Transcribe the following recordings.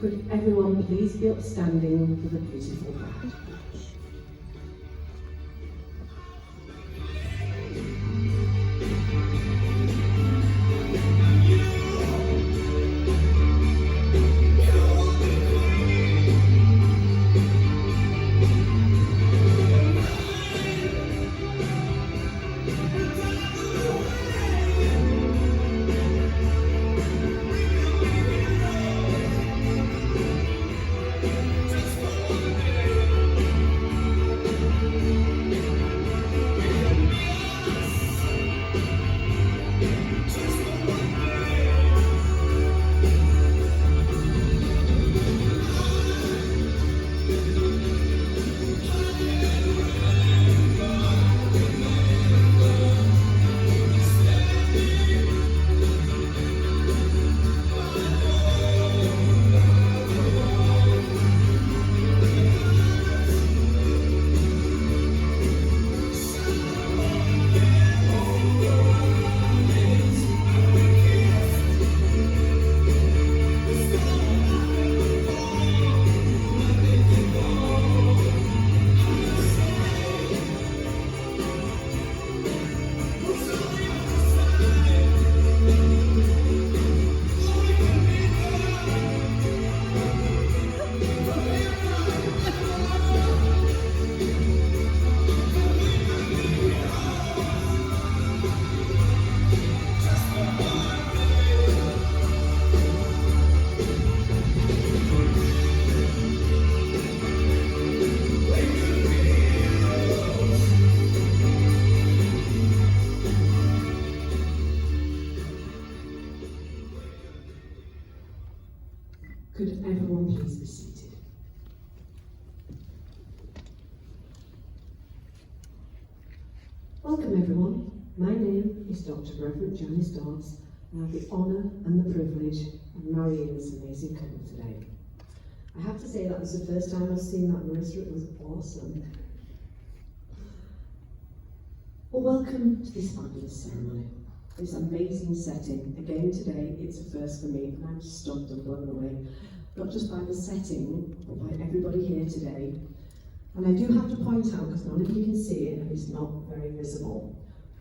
Could everyone please be upstanding for the beautiful bride? Could everyone please be seated? Welcome everyone. My name is Dr. Reverend Janice Dodds, and I have the honour and the privilege of marrying this amazing couple today. I have to say that was the first time I've seen that, Marisa. It was awesome. Well, welcome to this fabulous ceremony. This amazing setting. Again today, it's a first for me, and I'm stunned and blown away. Not just by the setting, but by everybody here today. And I do have to point out, because none of you can see it, and it's not very visible,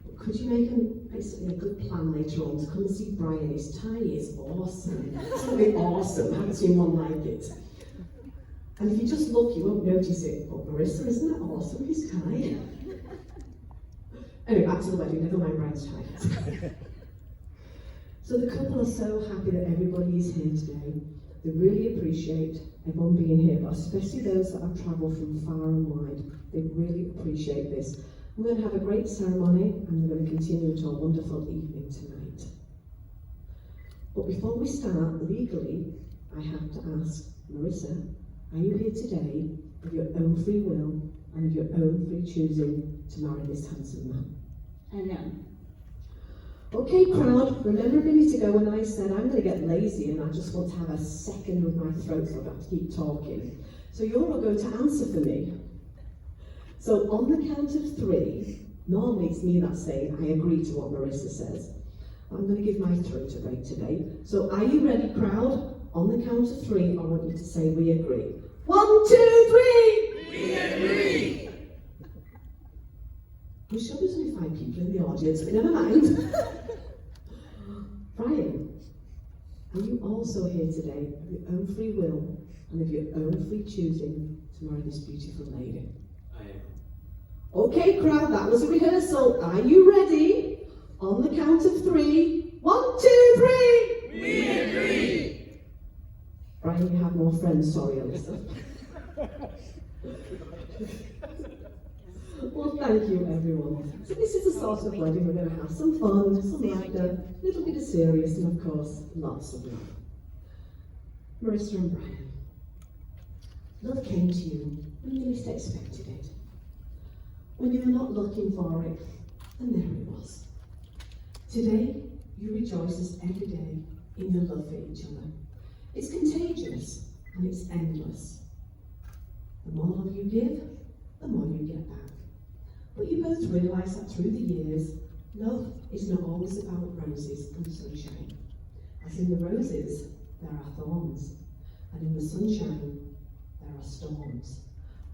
but could you make basically a good plan later on to come and see Brian? His tie is awesome. It's going to be awesome. I haven't seen one like it. And if you just look, you won't notice it, but Marisa, isn't that awesome, his tie? Anyway, back to the wedding, never mind Brian's tie. So the couple are so happy that everybody is here today. They really appreciate everyone being here, but especially those that have travelled from far and wide. They really appreciate this. We're going to have a great ceremony, and we're going to continue into a wonderful evening tonight. But before we start, legally, I have to ask, Marisa, are you here today of your own free will and of your own free choosing to marry this handsome man? I am. Okay, crowd, remember a minute ago when I said I'm going to get lazy and I just want to have a second with my throat so I don't have to keep talking. So you're all going to answer for me. So on the count of three, normally it's me that's saying I agree to what Marisa says. I'm going to give my throat a break today. So are you ready, crowd? On the count of three, I want you to say we agree. 1, 2, 3! We agree! I'm sure there's only 5 people in the audience, but never mind. Brian, are you also here today of your own free will and of your own free choosing to marry this beautiful lady? I am. Okay, crowd, that was a rehearsal. Are you ready? On the count of 3. 1, 2, 3! We agree! Brian, you have more friends. Sorry, Alyssa. Well, thank you, everyone. So this is the sort of wedding we're going to have. Some fun, some laughter, a little bit of serious, and of course, lots of love. Marisa and Brian, love came to you when you least expected it. When you were not looking for it, and there it was. Today, you rejoice as every day in your love for each other. It's contagious, and it's endless. The more love you give, the more you get back. But you both realise that through the years, love is not always about roses and sunshine. As in the roses, there are thorns. and in the sunshine, there are storms.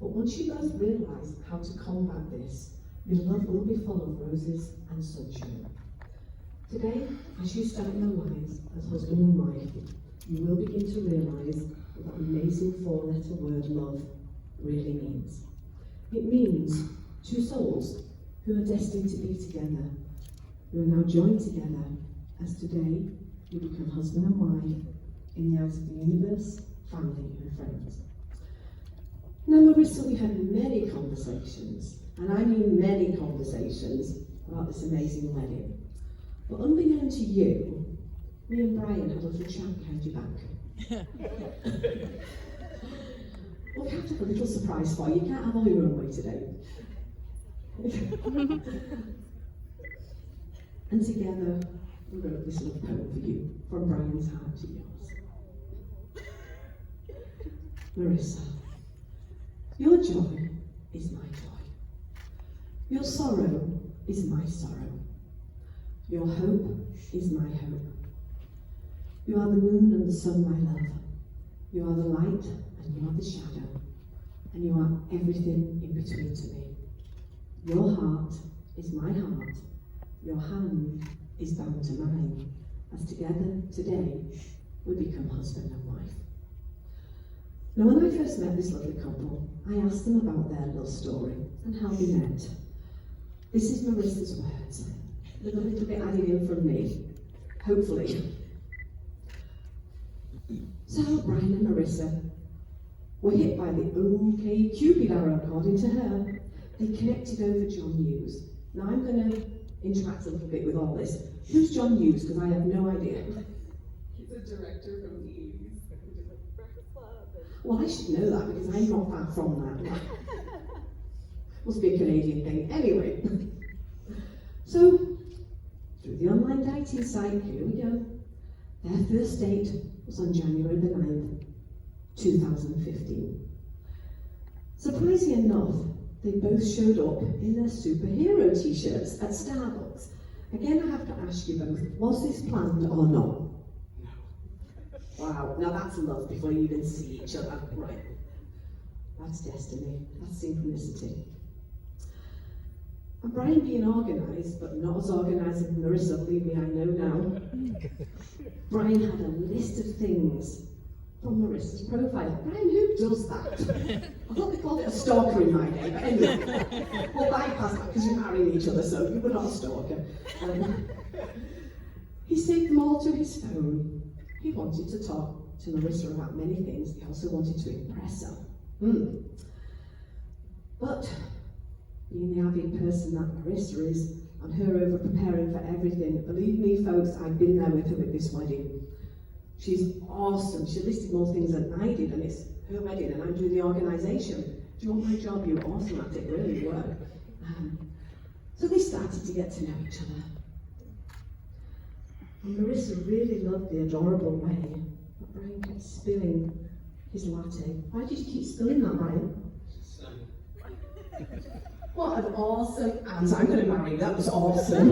But once you both realise how to combat this, your love will be full of roses and sunshine. Today, as you start your lives as husband and wife, you will begin to realise what that amazing four-letter word love really means. It means two souls who are destined to be together, who are now joined together, as today you become husband and wife in the eyes of the universe, family and friends. Now Marisa, we had many conversations, and I mean many conversations, about this amazing wedding. But unbeknown to you, me and Brian had a little chat behind your back. Well, we have to have a little surprise for you. You can't have all your own way today. And together, we wrote this little poem for you, from Brian's heart to yours. Marisa, your joy is my joy. Your sorrow is my sorrow. Your hope is my hope. You are the moon and the sun, my love. You are the light and you are the shadow. And you are everything in between to me. Your heart is my heart. Your hand is bound to mine. As together today, we become husband and wife. Now, when I first met this lovely couple, I asked them about their love story and how they met. This is Marisa's words, with a little bit added in from me, hopefully. So Brian and Marisa were hit by the OK Cupid arrow, according to her. They connected over John Hughes. Now I'm going to interact a little bit with all this. Who's John Hughes? Because I have no idea. He's a director from the 80s. He did like Breakfast Club. Well, I should know that because I'm not far from that. Must be a Canadian thing. Anyway. So, through the online dating site, here we go. Their first date was on January the 9th, 2015. Surprisingly enough, they both showed up in their superhero t-shirts at Starbucks. Again, I have to ask you both, was this planned or not? No. Wow, now that's love before you even see each other. Right. That's destiny. That's synchronicity. And Brian being organised, but not as organised as Marisa, believe me, I know now. Brian had a list of things from Marisa's profile. Brian, who does that? I thought they called it a stalker in my day, but anyway, we'll bypass that because you're marrying each other, so you were not a stalker. He saved them all to his phone. He wanted to talk to Marisa about many things. He also wanted to impress her. But being the avid person that Marisa is, and her over preparing for everything, believe me folks, I've been there with her with this wedding. She's awesome. She listed more things than I did, and it's her wedding and I'm doing the organisation. Do you want my job? You're awesome at it, really, you were. So they started to get to know each other. And Marisa really loved the adorable way that Brian kept spilling his latte. Why did you keep spilling that, Brian? What an awesome answer. I'm going to marry you. That was awesome.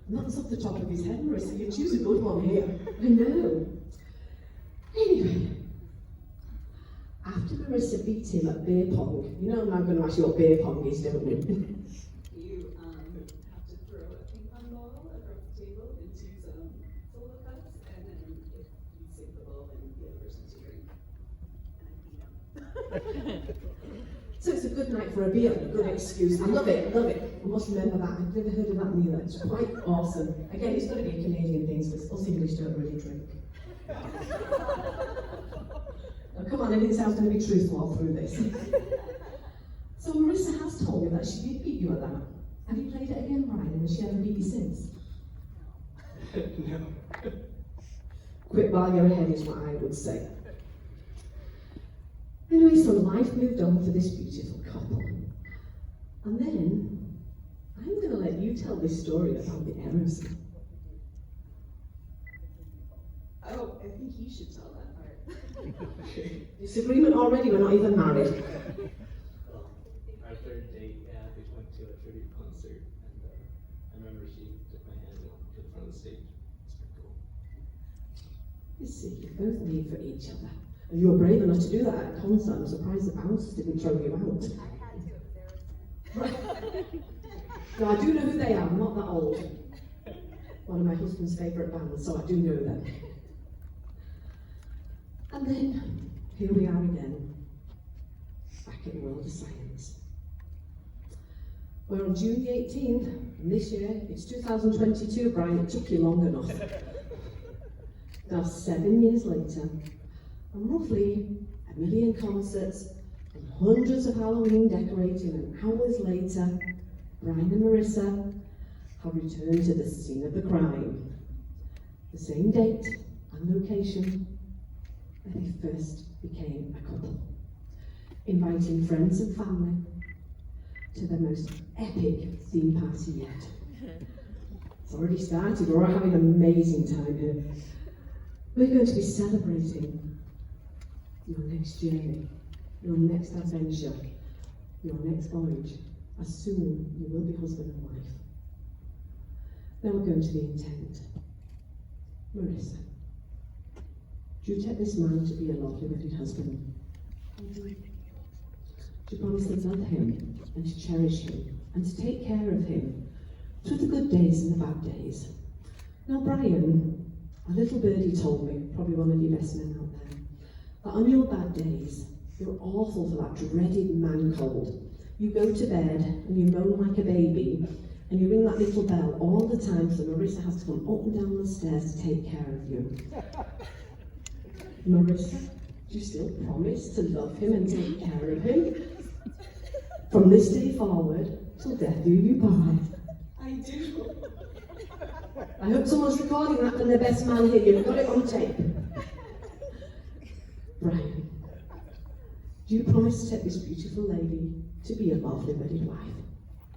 And that was off the top of his head, Marisa. You choose a good one here. I know. Anyway, after Marisa beat him at beer pong, you know I'm now going to ask you what beer pong is, don't you? You have to throw a ping pong ball across the table into some solo cups, and then if you sink the ball, then the other person's drink. And I beat him. So it's a good night for a beer, a good excuse. I love it, love it. I must remember that. I've never heard of that neither. It's quite awesome. Again, it's got to be a Canadian thing, because us English don't really drink. Now, come on, I didn't say I was going to be truthful all through this. So Marisa has told me that she did beat you at that. Have you played it again, Brian? And has she ever beat you since? No. Quit while you're ahead is what I would say. Anyway, so life moved on for this beautiful couple. And then, I'm going to let you tell this story about the errors. Oh, I think you should tell that part. Disagreement already, we're not even married. Our third date, we went to a tribute concert, and I remember she took my hand to the front of the stage. It's pretty cool. You see, you're both made for each other. And you were brave enough to do that at a concert. I'm surprised the bouncers didn't throw you out. I had to, it was Iverson. Now, I do know who they are, I'm not that old. One of my husband's favourite bands, so I do know them. And then, here we are again, back in the world of science. We're on June the 18th, and this year, it's 2022, Brian, it took you long enough. Now, 7 years later, and roughly 1 million concerts, and hundreds of Halloween decorating, and hours later, Brian and Marisa have returned to the scene of the crime. The same date and location where they first became a couple. Inviting friends and family to the most epic theme party yet. It's already started, we're all having an amazing time here. We're going to be celebrating your next journey, your next adventure, your next voyage, as soon you will be husband and wife. Now we're going to the intent. Marisa, do you take this man to be a lovely wedded husband? Do you promise to love him and to cherish him and to take care of him through the good days and the bad days? Now Brian, a little birdie told me, probably one of you best men out there, that on your bad days, you're awful for that dreaded man cold. You go to bed and you moan like a baby and you ring that little bell all the time so Marisa has to come up and down the stairs to take care of you. Marisa, do you still promise to love him and take care of him? From this day forward, till death do you part. I do. I hope someone's recording that from their best man here. You've got it on tape. Brian, do you promise to take this beautiful lady to be a lovely wedded wife?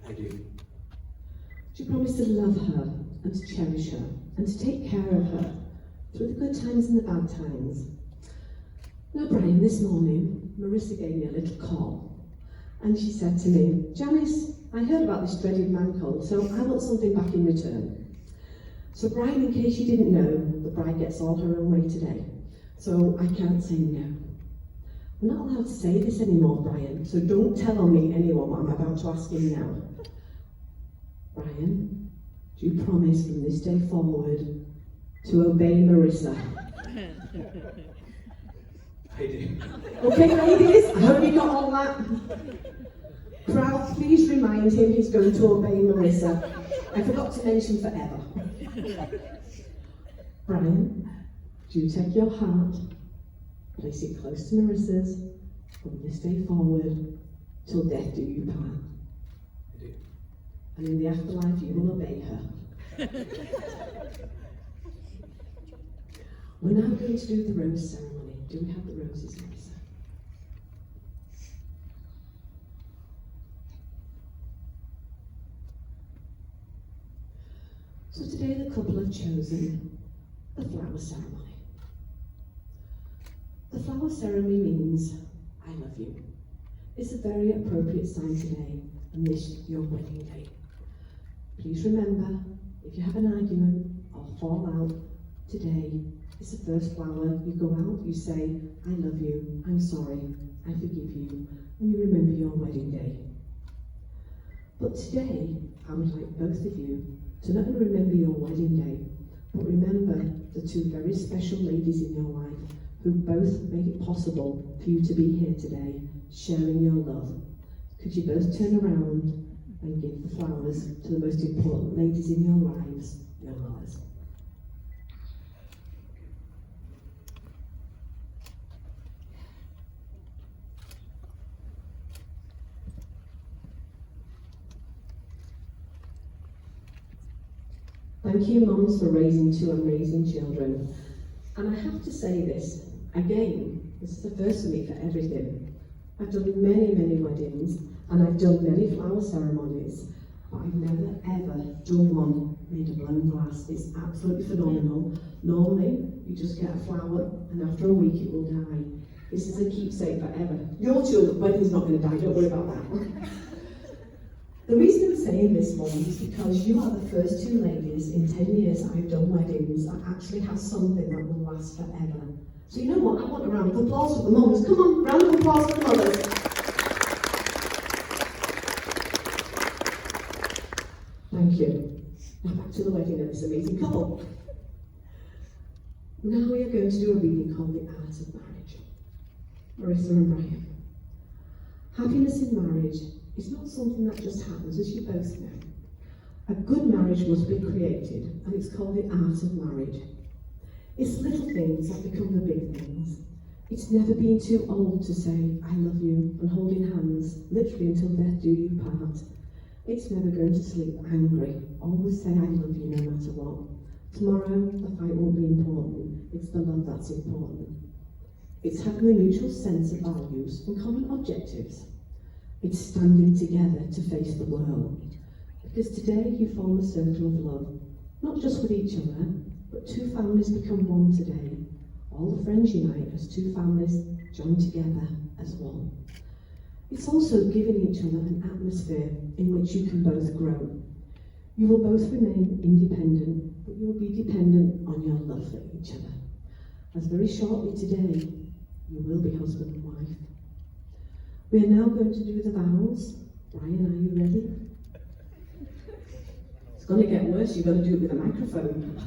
I do. Do you promise to love her and to cherish her and to take care of her through the good times and the bad times? Now, Brian, this morning, Marisa gave me a little call and she said to me, Janice, I heard about this dreaded man cold, so I want something back in return. So Brian, in case you didn't know, the bride gets all her own way today. So I can't say no. I'm not allowed to say this anymore, Brian, so don't tell on me anyone what I'm about to ask him now. Brian, do you promise from this day forward to obey Marisa? I do. Okay, ladies, I hope you got all that. Crowd, please remind him he's going to obey Marisa. I forgot to mention forever. Brian, do you take your heart, place it close to Marisa's, from this day forward, till death do you part? I do. And in the afterlife you will obey her. We're now going to do the rose ceremony. Do we have the roses, Marisa? So today the couple have chosen the flower ceremony. The flower ceremony means, I love you. It's a very appropriate sign today, and this your wedding day. Please remember, if you have an argument or fall out, today is the first flower. You go out, you say, I love you, I'm sorry, I forgive you, and you remember your wedding day. But today, I would like both of you to not only remember your wedding day, but remember the two very special ladies in your life who both made it possible for you to be here today, sharing your love. Could you both turn around and give the flowers to the most important ladies in your lives, your mothers? Thank you, mums, for raising two amazing children. And I have to say this, again, this is the first for me for everything. I've done many, many weddings, and I've done many flower ceremonies, but I've never, ever done one made of blown glass. It's absolutely phenomenal. Normally, you just get a flower, and after a week it will die. This is a keepsake forever. Your children's wedding's not going to die, don't worry about that. The reason I'm saying this, Mum, is because you are the first two ladies in 10 years I've done weddings that actually have something that will last forever. So you know what? I want a round of applause for the mums. Come on, round of applause for the mothers. Thank you. Now back to the wedding of this amazing couple. Now we are going to do a reading called The Art of Marriage. Marisa and Brian. Happiness in marriage is not something that just happens, as you both know. A good marriage must be created, and it's called the art of marriage. It's little things that become the big things. It's never being too old to say, I love you, and holding hands, literally until death do you part. It's never going to sleep angry. Always say I love you no matter what. Tomorrow, the fight won't be important. It's the love that's important. It's having a mutual sense of values and common objectives. It's standing together to face the world. Because today you form a circle of love, not just with each other, but two families become one today. All the friends unite as two families join together as one. It's also giving each other an atmosphere in which you can both grow. You will both remain independent, but you will be dependent on your love for each other. As very shortly today, you will be husband and wife. We are now going to do the vows. Brian, are you ready? It's going to get worse, you've got to do it with a microphone.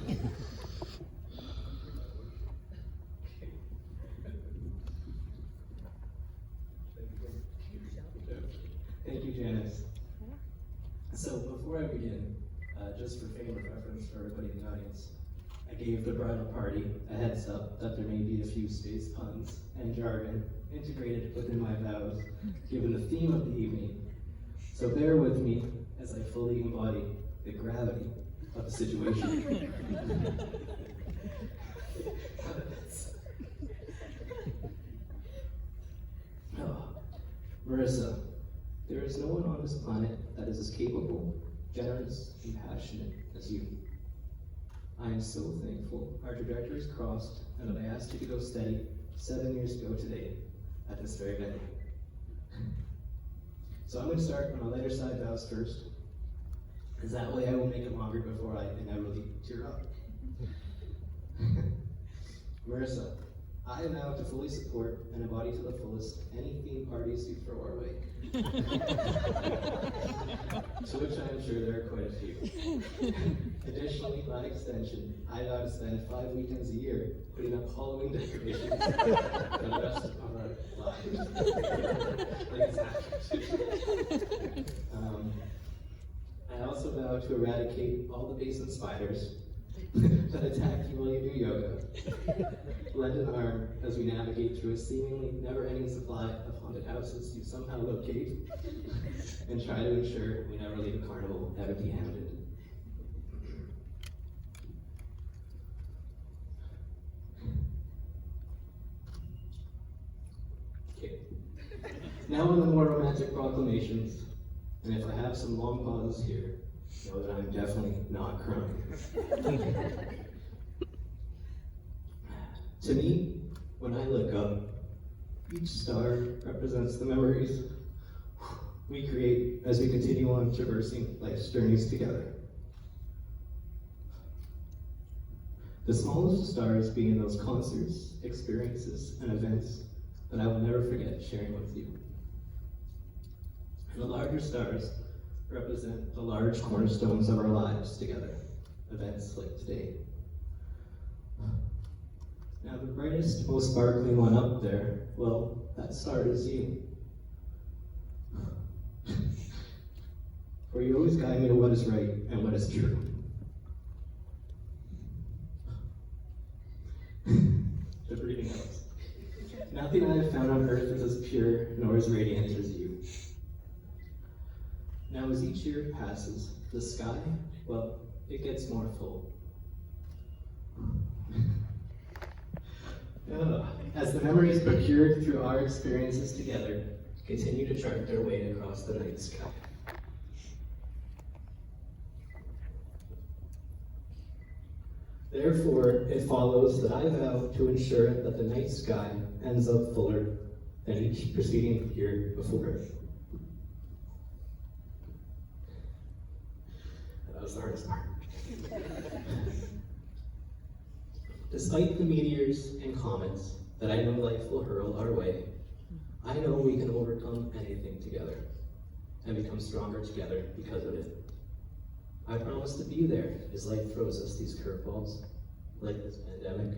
Thank you, Janice. So before I begin, just for fame of reference for everybody in the audience, I gave the bridal party a heads up that there may be a few space puns and jargon integrated within my vows, given the theme of the evening. So bear with me as I fully embody the gravity of the situation. Oh, Marisa, there is no one on this planet that is as capable, generous, and passionate as you. I am so thankful our trajectories crossed and that I asked you to go steady 7 years ago today at this very venue. So I'm going to start on a lighter side vows first, because that way I will make it longer before I inevitably tear up. Marisa, I vow to fully support and embody to the fullest any theme parties you throw our way. To which I am sure there are quite a few. Additionally, by extension, I vow to spend 5 weekends a year putting up Halloween decorations for the rest of our lives. Like it's happening. I also vow to eradicate all the basement spiders that attack you while you do yoga. Lend an arm as we navigate through a seemingly never-ending supply of haunted houses you somehow locate, and try to ensure we never leave a carnival empty-handed. Okay. Now on the more romantic proclamations, and if I have some long pauses here, know that I'm definitely not crying. To me, when I look up, each star represents the memories we create as we continue on traversing life's journeys together. The smallest of stars being those concerts, experiences, and events that I will never forget sharing with you. And the larger stars represent the large cornerstones of our lives together, events like today. Now the brightest, most sparkling one up there, well, that star is you. For you always guide me to what is right and what is true. The breathing helps. Nothing I have found on earth is as pure nor as radiant as you. Now as each year passes, the sky, well, it gets more full. As the memories procured through our experiences together continue to chart their way across the night sky. Therefore, it follows that I vow to ensure that the night sky ends up fuller than each preceding year before it. was the hardest part. Despite the meteors and comets that I know life will hurl our way, I know we can overcome anything together and become stronger together because of it. I promise to be there as life throws us these curveballs, like this pandemic.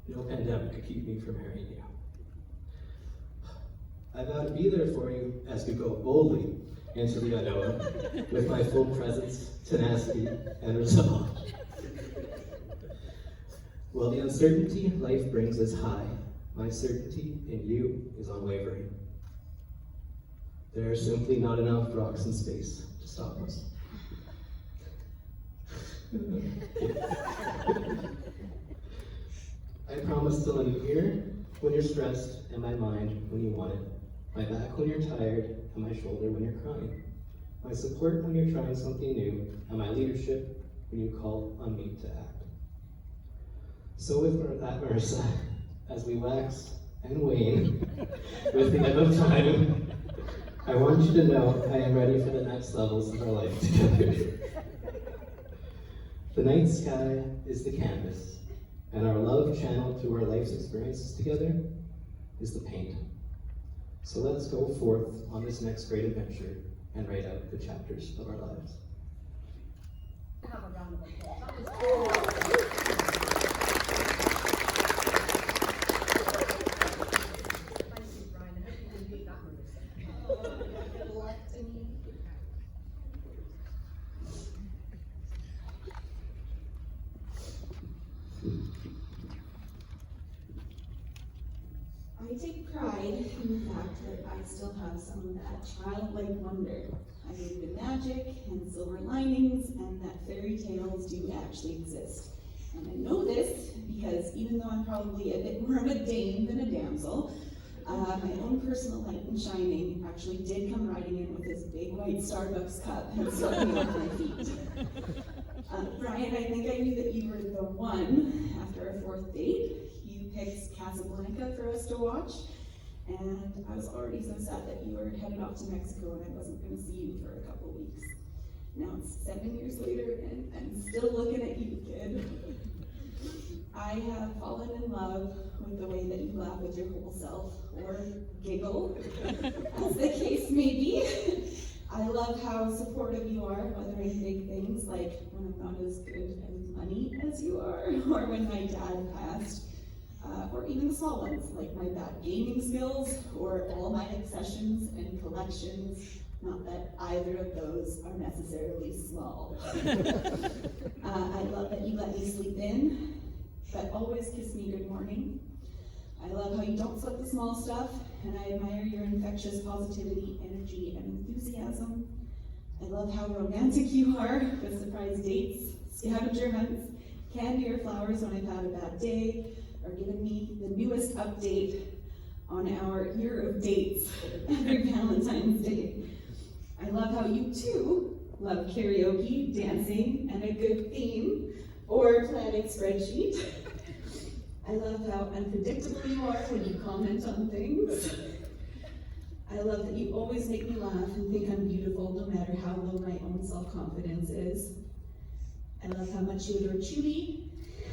No pandemic could keep me from hurting you. I vow to be there for you as we go boldly into the unknown with my full presence, tenacity, and resolve. While the uncertainty life brings is high, my certainty in you is unwavering. There are simply not enough rocks in space to stop us. I promise to lend an ear when you're stressed and my mind when you want it, my back when you're tired and my shoulder when you're crying, my support when you're trying something new, and my leadership when you call on me to act. So with that, Marisa, as we wax and wane with the ebb of time, I want you to know I am ready for the next levels of our life together. The night sky is the canvas, and our love channeled through our life's experiences together is the paint. So let's go forth on this next great adventure and write out the chapters of our lives. Have a round of applause. That was cool. Thank you, Brian. I hope you can beat that one. Good luck to me. I take pride in the fact that I still have some of that childlike wonder. I believe in magic and silver linings and that fairy tales do actually exist. And I know this because even though I'm probably a bit more of a dame than a damsel, my own personal knight in shining actually did come riding in with this big white Starbucks cup and swept me off my feet. Brian, I think I knew that you were the one after our fourth date. You picked Casablanca for us to watch, and I was already so sad that you were headed off to Mexico and I wasn't going to see you for a couple weeks. Now it's 7 years later and I'm still looking at you, kid. I have fallen in love with the way that you laugh with your whole self, or giggle, as the case may be. I love how supportive you are, whether in big things like when I'm not as good at money as you are, or when my dad passed, or even the small ones, like my bad gaming skills, or all my obsessions and collections. Not that either of those are necessarily small. I love that you let me sleep in, but always kiss me good morning. I love how you don't sweat the small stuff, and I admire your infectious positivity, energy, and enthusiasm. I love how romantic you are with surprise dates, scavenger hunts, candy or flowers when I've had a bad day, or giving me the newest update on our year of dates every Valentine's Day. I love how you too love karaoke, dancing, and a good theme, or planning spreadsheet. I love how unpredictable you are when you comment on things. I love that you always make me laugh and think I'm beautiful no matter how low my own self-confidence is. I love how much you adore Chewy,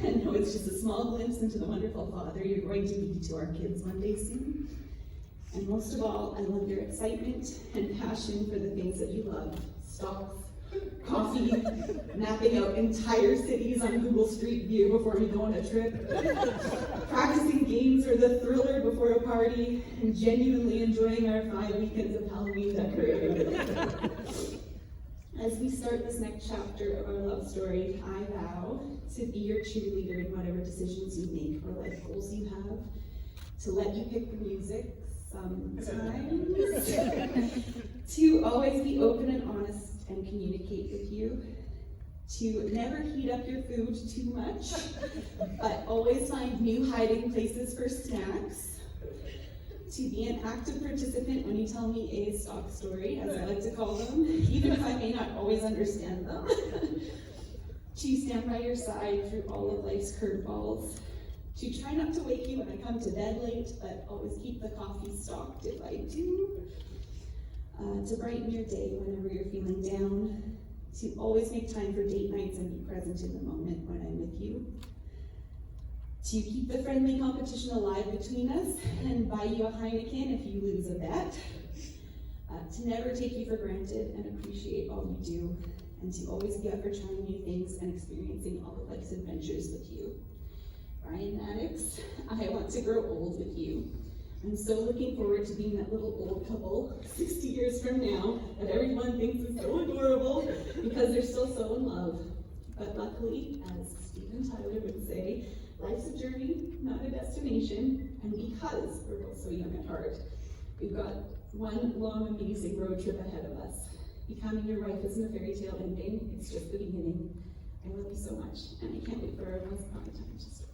and know it's just a small glimpse into the wonderful father you're going to be to our kids one day soon. And most of all, I love your excitement and passion for the things that you love. Stocks, coffee, mapping out entire cities on Google Street View before we go on a trip, practicing games or the thriller before a party, and genuinely enjoying our 5 weekends of Halloween decorating. As we start this next chapter of our love story, I vow to be your cheerleader in whatever decisions you make or life goals you have, to let you pick the music sometimes, to always be open and honest and communicate with you, to never heat up your food too much, but always find new hiding places for snacks, to be an active participant when you tell me a stock story, as I like to call them, even if I may not always understand them, to stand by your side through all of life's curveballs, to try not to wake you when I come to bed late, but always keep the coffee stocked if I do, to brighten your day whenever you're feeling down, to always make time for date nights and be present in the moment when I'm with you, to keep the friendly competition alive between us and buy you a Heineken if you lose a bet, to never take you for granted and appreciate all you do, and to always be up for trying new things and experiencing all of life's adventures with you. Brian Maddox, I want to grow old with you. I'm so looking forward to being that little old couple 60 years from now that everyone thinks is so adorable because they're still so in love. But luckily, as Steven Tyler would say, life's a journey, not a destination, and because we're both so young at heart, we've got one long, amazing road trip ahead of us. Becoming your wife isn't a fairy tale ending, it's just the beginning. I love you so much, and I can't wait for our once upon a time to start.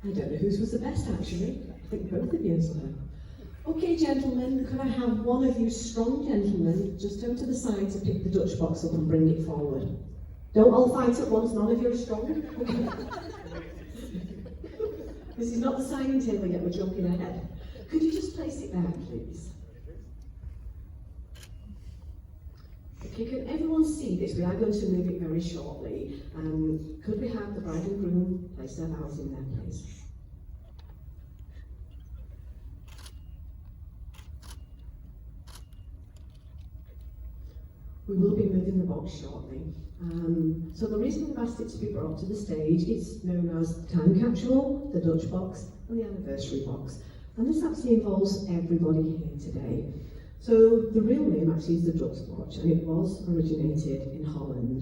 I don't know whose was the best, actually. I think both of yours were. Okay, gentlemen, could I have one of you strong gentlemen just go to the side to pick the Dutch box up and bring it forward? Don't all fight at once, none of you are strong. Okay. This is not the signing table yet, we're jumping ahead. Could you just place it there, please? Okay, can everyone see this? We are going to move it very shortly. Could we have the bride and groom place their vows in there, please? We will be moving the box shortly. So the reason we've asked it to be brought to the stage, it's known as the time capsule, the Dutch box, and the anniversary box. And this actually involves everybody here today. So the real name actually is the Dutch watch, and it was originated in Holland.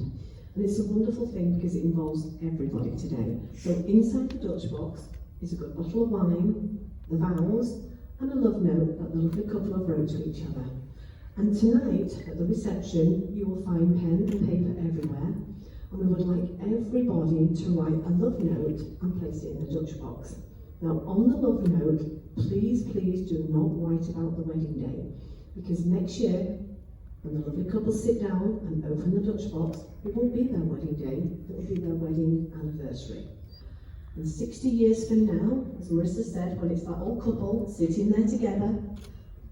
And it's a wonderful thing because it involves everybody today. So inside the Dutch box is a good bottle of wine, the vows, and a love note that the lovely couple have wrote to each other. And tonight, at the reception, you will find pen and paper everywhere, and we would like everybody to write a love note and place it in the Dutch box. Now, on the love note, please do not write about the wedding day, because next year, when the lovely couple sit down and open the Dutch box, it won't be their wedding day, it will be their wedding anniversary. And 60 years from now, as Marisa said, when it's that old couple sitting there together,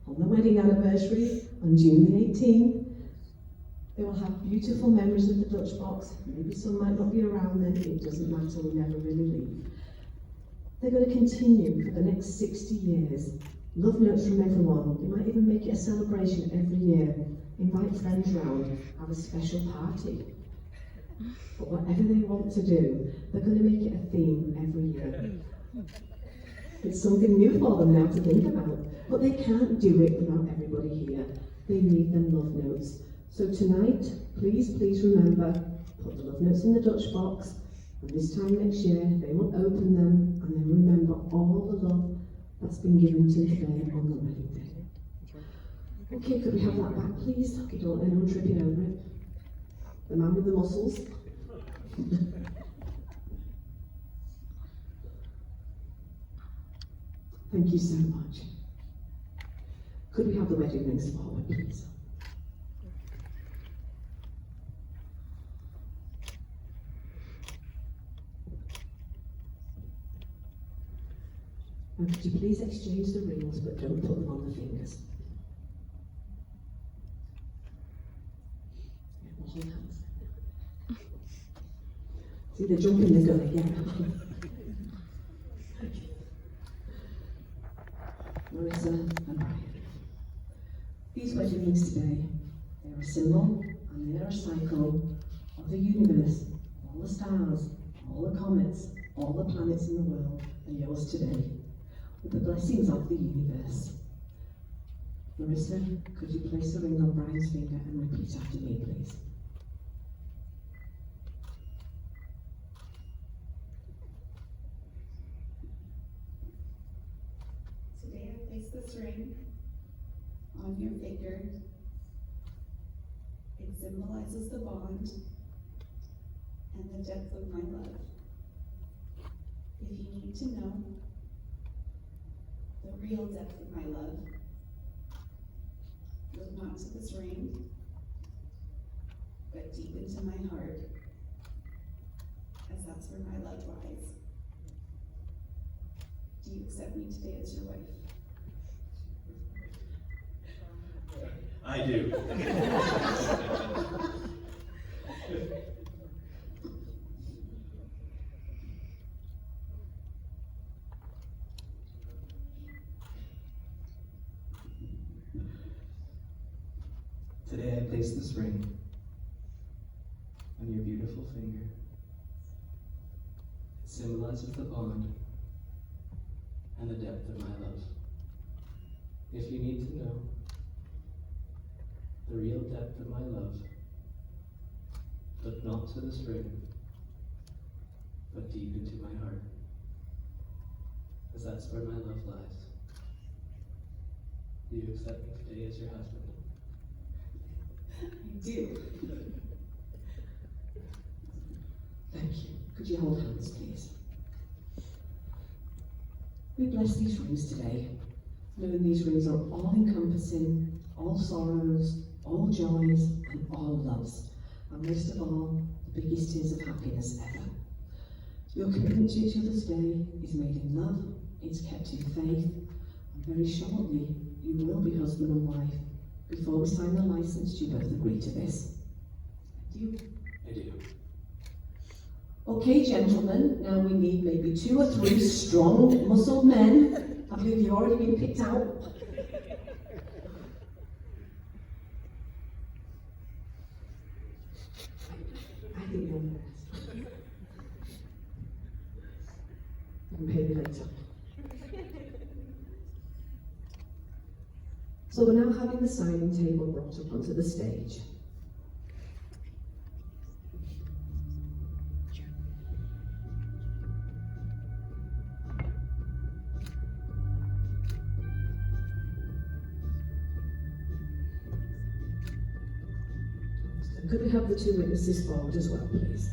on the wedding anniversary on June the 18th, they will have beautiful memories of the Dutch box. Maybe some might not be around then, it doesn't matter, we never really leave. They're going to continue for the next 60 years. Love notes from everyone. They might even make it a celebration every year. Invite friends round, have a special party. But whatever they want to do, they're going to make it a theme every year. It's something new for them now to think about. But they can't do it without everybody here. They need them love notes. So tonight, please remember, put the love notes in the Dutch box, and this time next year, they will open them, and then remember all the love that's been given to the pair on the wedding day. Okay, could we have that back, please? We don't want anyone tripping over it. The man with the muscles. Thank you so much. Could we have the wedding rings forward, please? Now, could you please exchange the rings, but don't put them on the fingers? Yeah, we'll hold hands. See, they're jumping the gun again. Marisa and Brian. These wedding rings today, they are a symbol and they are a cycle of the universe, all the stars, all the comets, all the planets in the world are yours today, with the blessings of the universe. Marisa, could you place the ring on Brian's finger and repeat after me, please? Today I place this ring on your finger. It symbolizes the bond and the depth of my love. If you need to know the real depth of my love, look not to this ring, but deep into my heart, as that's where my love lies. Do you accept me today as your wife? I do. Today I place this ring on your beautiful finger. It symbolizes the bond and the depth of my love. If you need to know the real depth of my love, look not to this ring, but deep into my heart, as that's where my love lies. Do you accept me today as your husband? I do. Thank you. Could you hold hands, please? We bless these rings today, knowing these rings are all-encompassing, all sorrows, all joys, and all loves, and most of all, the biggest tears of happiness ever. Your commitment to each other's day is made in love, it's kept in faith, and very shortly, you will be husband and wife. Before we sign the license, do you both agree to this? Do you? I do. Okay, gentlemen, now we need maybe 2 or 3 strong, muscled men. I believe you've already been picked out. I think you're the best. You can pay me later. So we're now having the signing table brought up onto the stage. So could we have the 2 witnesses forward as well, please?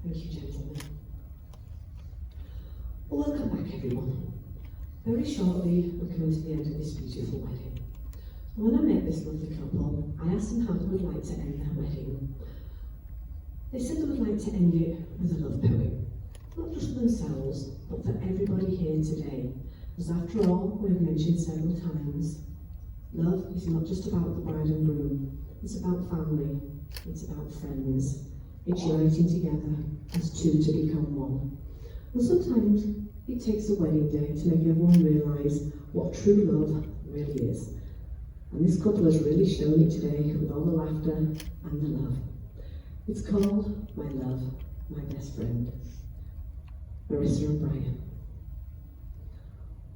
Thank you, gentlemen. Welcome back, everyone. Very shortly, we're coming to the end of this beautiful wedding. When I met this lovely couple, I asked them how they would like to end their wedding. They said they would like to end it with a love poem, not just for themselves, but for everybody here today. As after all, we have mentioned several times, love is not just about the bride and groom. It's about family. It's about friends. It's uniting together as two to become one. And sometimes it takes a wedding day to make everyone realise what true love really is. And this couple has really shown it today with all the laughter and the love. It's called My Love, My Best Friend. Marisa and Brian.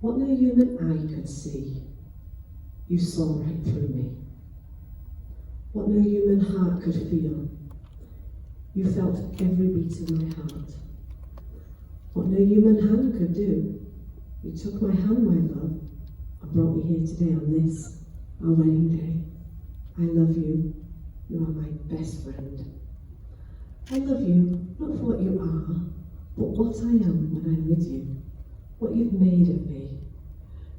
What no human eye could see, you saw right through me. What no human heart could feel, you felt every beat of my heart. What no human hand could do, you took my hand, my love, and brought me here today on this, our wedding day. I love you. You are my best friend. I love you, not for what you are, but what I am when I'm with you. What you've made of me.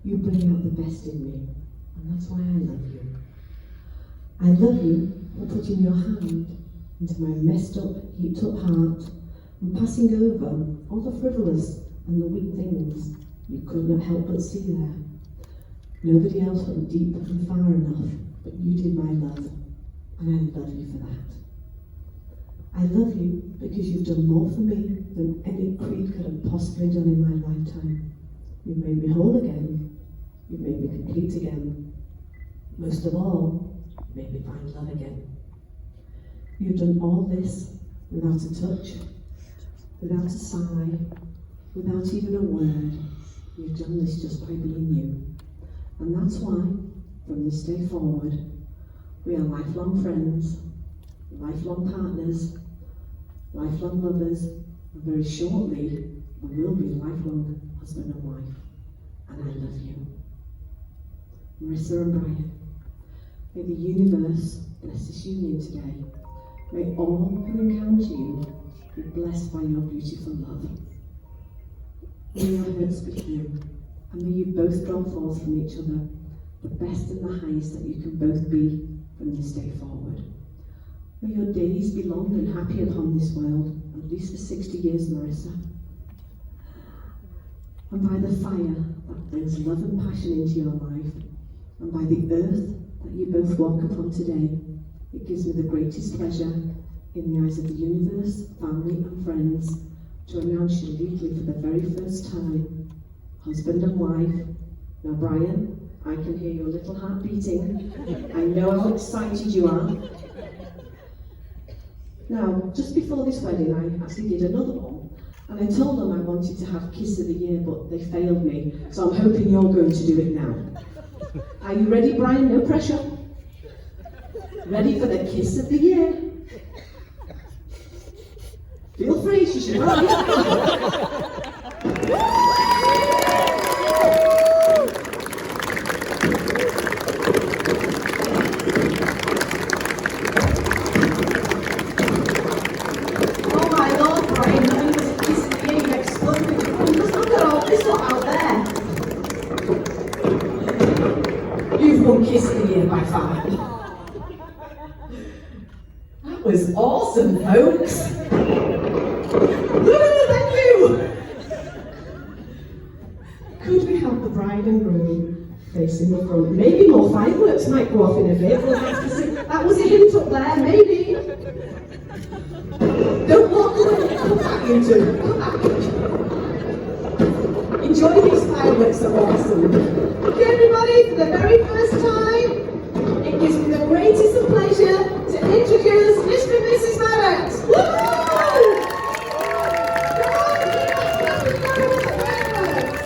You bring out the best in me, and that's why I love you. I love you for putting your hand into my messed up, heaped up heart, and passing over all the frivolous and the weak things you could not help but see there. Nobody else went deep and far enough, but you did, my love, and I love you for that. I love you because you've done more for me than any creed could have possibly done in my lifetime. You've made me whole again. You've made me complete again. Most of all, you made me find love again. You've done all this without a touch, without a sigh, without even a word. You've done this just by being you. And that's why, from this day forward, we are lifelong friends, lifelong partners, lifelong lovers, and very shortly, we will be lifelong husband and wife. And I love you. Marisa and Brian, may the universe bless this union today. May all who encounter you be blessed by your beautiful love. May your hearts be healed, and may you both draw forth from each other the best and the highest that you can both be from this day forward. May your days be long and happy upon this world, at least for 60 years, Marisa. And by the fire that brings love and passion into your life, and by the earth that you both walk upon today, it gives me the greatest pleasure, in the eyes of the universe, family and friends, to announce you legally for the very first time, husband and wife. Now Brian, I can hear your little heart beating. I know how excited you are. Now, just before this wedding, I actually did another one, and I told them I wanted to have Kiss of the Year, but they failed me, so I'm hoping you're going to do it now. Are you ready, Brian? No pressure. Ready for the Kiss of the Year? Feel free, she should run. Oh my Lord, Brian, not even a Kiss of the Year, you've exploded. Just look at all this lot out there. was awesome, folks. Woo, thank you. Could we have the bride and groom facing the front? Maybe more fireworks might go off in a bit. We'll have to see. That was a hint up there, maybe. Don't walk away. Come back, you two. Come back. Enjoy these fireworks, they're awesome. Okay, everybody, for the very first time, it gives me the greatest of pleasure to introduce Mr. and Mrs. Maddox. Woo! Come on, keep on clapping going with the fireworks.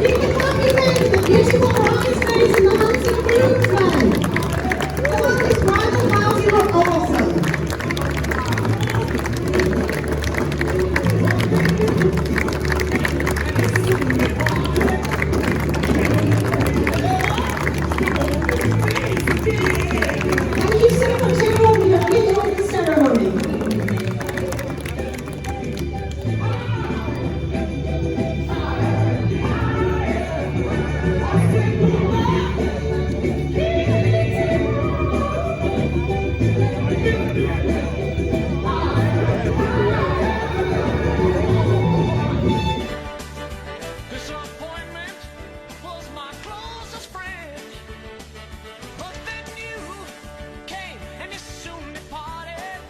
Keep the clapping going to the beautiful bridesmaids and the handsome groomsmen. Come on, this bridal party look awesome. Thank you so much, everyone. We hope you enjoyed the ceremony. Disappointment was my closest friend, but then you came and you soon departed,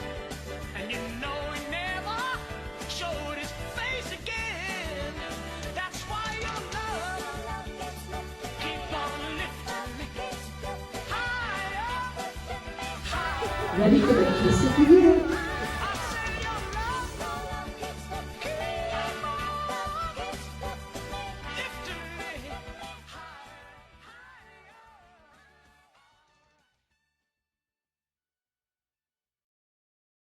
and you know he never showed his face again. That's why your love keep on lifting higher, higher. Ready for the kiss of the year?